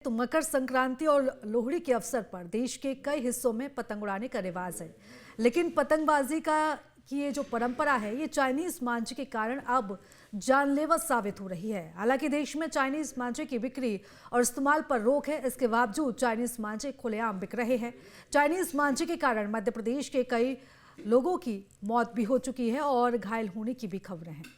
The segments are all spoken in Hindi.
तो मकर संक्रांति और लोहड़ी के अवसर पर देश के कई हिस्सों में पतंग उड़ाने का रिवाज है, लेकिन पतंगबाजी की ये जो परंपरा है ये चाइनीज मांझे के कारण अब जानलेवा साबित हो रही है। हालांकि देश में चाइनीज मांझे की बिक्री और इस्तेमाल पर रोक है, इसके बावजूद चाइनीज मांझे खुलेआम बिक रहे हैं। चाइनीज मांझे के कारण मध्य प्रदेश के कई लोगों की मौत भी हो चुकी है और घायल होने की भी खबरें हैं।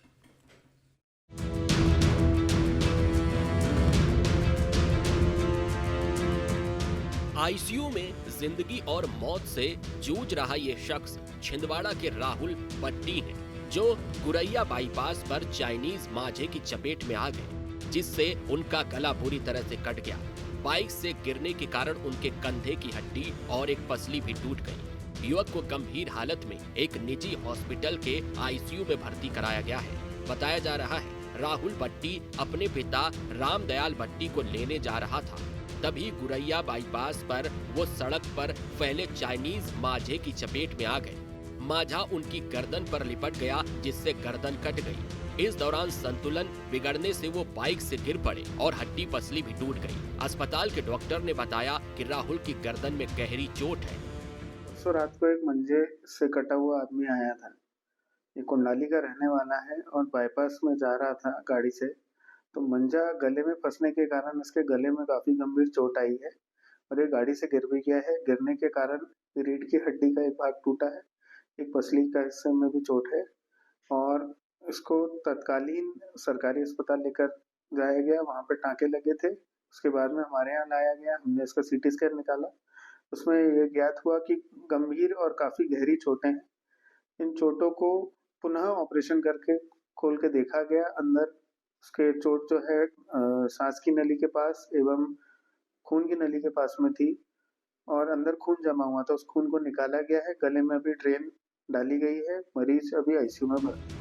आईसीयू में जिंदगी और मौत से जूझ रहा ये शख्स छिंदवाड़ा के राहुल पट्टी है, जो गुरैया बाईपास पर चाइनीज मांझे की चपेट में आ गए, जिससे उनका गला बुरी तरह से कट गया। बाइक से गिरने के कारण उनके कंधे की हड्डी और एक पसली भी टूट गई। युवक को गंभीर हालत में एक निजी हॉस्पिटल के आईसीयू में भर्ती कराया गया है। बताया जा रहा है राहुल भट्टी अपने पिता रामदयाल भट्टी को लेने जा रहा था, तभी गुरैया बाईपास पर वो सड़क पर फैले चाइनीज मांझे की चपेट में आ गए। मांझा उनकी गर्दन पर लिपट गया, जिससे गर्दन कट गई। इस दौरान संतुलन बिगड़ने से वो बाइक से गिर पड़े और हड्डी पसली भी टूट गई। अस्पताल के डॉक्टर ने बताया कि राहुल की गर्दन में गहरी चोट है। परसों रात को एक मंजे से कटा हुआ आदमी आया था। ये कुंडाली का रहने वाला है और बाईपास में जा रहा था गाड़ी से, तो मंजा गले में फंसने के कारण इसके गले में काफी गंभीर चोट आई है और ये गाड़ी से गिर भी गया है। गिरने के कारण रीढ़ की हड्डी का एक भाग टूटा है, एक पसली का हिस्से में भी चोट है और इसको तत्कालीन सरकारी अस्पताल लेकर जाया गया। वहाँ पे टाँके लगे थे। उसके बाद में हमारे यहाँ लाया गया, हमने इसका सीटी स्कैन निकाला। उसमें ये ज्ञात हुआ कि गंभीर और काफी गहरी चोटें हैं। इन चोटों को पुनः ऑपरेशन करके खोल के देखा गया। अंदर उसके चोट जो है सांस की नली के पास एवं खून की नली के पास में थी और अंदर खून जमा हुआ था। उस खून को निकाला गया है। गले में अभी ड्रेन डाली गई है। मरीज अभी आईसीयू में भर्ती।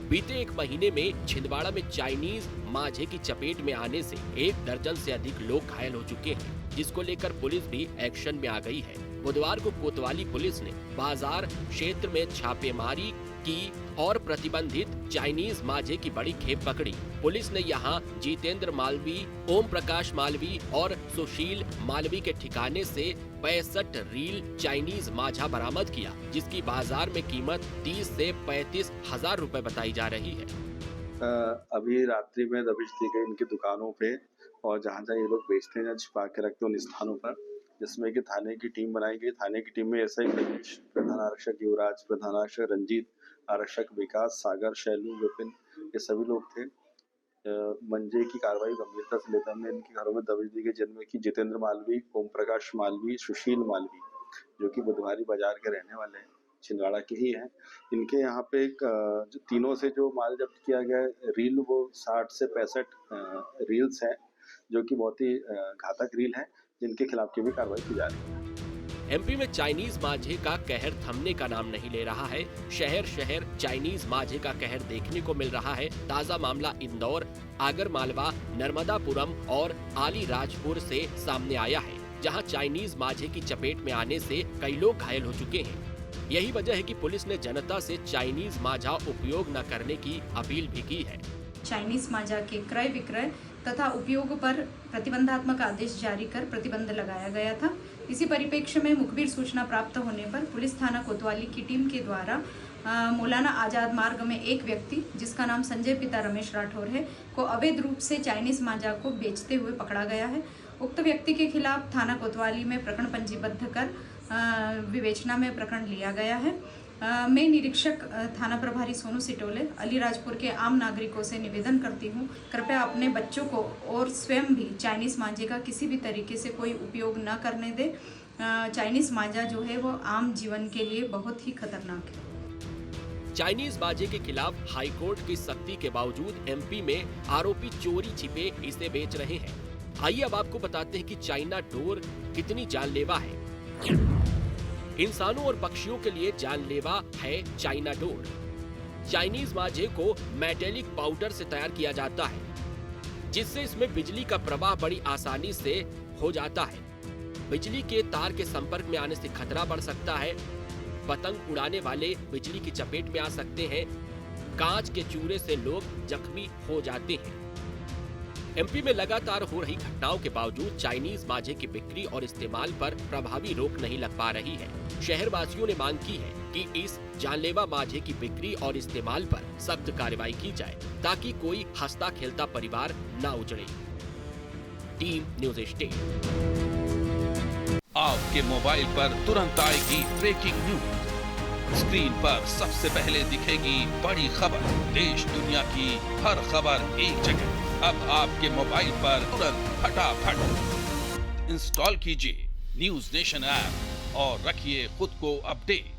बीते एक महीने में छिंदवाड़ा में चाइनीज मांझे की चपेट में आने से 1 दर्जन से अधिक लोग घायल हो चुके हैं, जिसको लेकर पुलिस भी एक्शन में आ गई है। बुधवार को कोतवाली पुलिस ने बाजार क्षेत्र में छापेमारी की और प्रतिबंधित चाइनीज मांझे की बड़ी खेप पकड़ी। पुलिस ने यहां जितेंद्र मालवी, ओम प्रकाश मालवी और सुशील मालवी के ठिकाने से 65 रील चाइनीज मांझा बरामद किया, जिसकी बाजार में कीमत 30 से 35 हजार रुपए बताई जा रही है। अभी रात्रि में दबिश दी गई इनकी दुकानों पे और जहाँ जहाँ ये लोग बेचते हैं, छिपा के रखते हैं उन स्थानों पर, जिसमें कि थाने की टीम बनाई गई। थाने की टीम में एसआई गणेश, प्रधान आरक्षक युवराज, प्रधान आरक्षक रंजीत, आरक्षक विकास, सागर, शैलू, विपिन, ये सभी लोग थे। मंजे की कार्रवाई गंभीरता से लेते हमने इनके घरों में दबिश दी गई, जिनमें कि जितेंद्र मालवी, ओम प्रकाश मालवी, सुशील मालवी, जो कि बुधवारी बाजार के रहने वाले हैं, छिंदवाड़ा के ही हैं। इनके यहाँ पे एक जो तीनों से जो माल जब्त किया गया है रील, वो 60 से 65 रील्स हैं, जो कि बहुत ही घातक रील हैं, जिनके खिलाफ की भी कार्रवाई की जा रही है। एमपी में चाइनीज मांझे का कहर थमने का नाम नहीं ले रहा है। शहर शहर चाइनीज मांझे का कहर देखने को मिल रहा है। ताजा मामला इंदौर, आगरमालवा, नर्मदापुरम और आलीराजपुर से सामने आया है, जहां चाइनीज मांझे की चपेट में आने से कई लोग घायल हो चुके हैं। यही वजह है कि पुलिस ने जनता से चाइनीज मांझा उपयोग न करने की अपील भी की है। चाइनीज मांझा के क्रय विक्रय तथा उपयोग पर प्रतिबंधात्मक आदेश जारी कर प्रतिबंध लगाया गया था। इसी परिप्रेक्ष्य में मुखबिर सूचना प्राप्त होने पर पुलिस थाना कोतवाली की टीम के द्वारा मौलाना आजाद मार्ग में एक व्यक्ति, जिसका नाम संजय पिता रमेश राठौर है, को अवैध रूप से चाइनीज मांझा को बेचते हुए पकड़ा गया है। उक्त व्यक्ति के खिलाफ थाना कोतवाली में प्रकरण पंजीबद्ध कर विवेचना में प्रकरण लिया गया है। मैं निरीक्षक थाना प्रभारी सोनू सिटोले अलीराजपुर के आम नागरिकों से निवेदन करती हूँ, कृपया अपने बच्चों को और स्वयं भी चाइनीज मांझे का किसी भी तरीके से कोई उपयोग न करने दे। चाइनीज मांझा जो है वो आम जीवन के लिए बहुत ही खतरनाक है। चाइनीज मांझे के खिलाफ हाईकोर्ट की सख्ती के बावजूद एमपी में आरोपी चोरी छिपे इसे बेच रहे हैं। आइए अब आपको बताते हैं कि चाइना डोर कितनी जानलेवा है। इंसानों और पक्षियों के लिए जानलेवा है चाइना डोर। चाइनीज मांझे को मेटेलिक पाउडर से तैयार किया जाता है, जिससे इसमें बिजली का प्रवाह बड़ी आसानी से हो जाता है। बिजली के तार के संपर्क में आने से खतरा बढ़ सकता है। पतंग उड़ाने वाले बिजली की चपेट में आ सकते हैं। कांच के चूरे से लोग जख्मी हो जाते हैं। एमपी में लगातार हो रही घटनाओं के बावजूद चाइनीज मांझे की बिक्री और इस्तेमाल पर प्रभावी रोक नहीं लग पा रही है। शहर वासियों ने मांग की है कि इस जानलेवा मांझे की बिक्री और इस्तेमाल पर सख्त कार्रवाई की जाए ताकि कोई हंसता खेलता परिवार न उजड़े। Team news state. आपके मोबाइल पर तुरंत आएगी ब्रेकिंग न्यूज। स्क्रीन पर सबसे पहले दिखेगी बड़ी खबर। देश दुनिया की हर खबर एक जगह। अब आपके मोबाइल पर तुरंत फटाफट इंस्टॉल कीजिए न्यूज नेशन ऐप और रखिए खुद को अपडेट।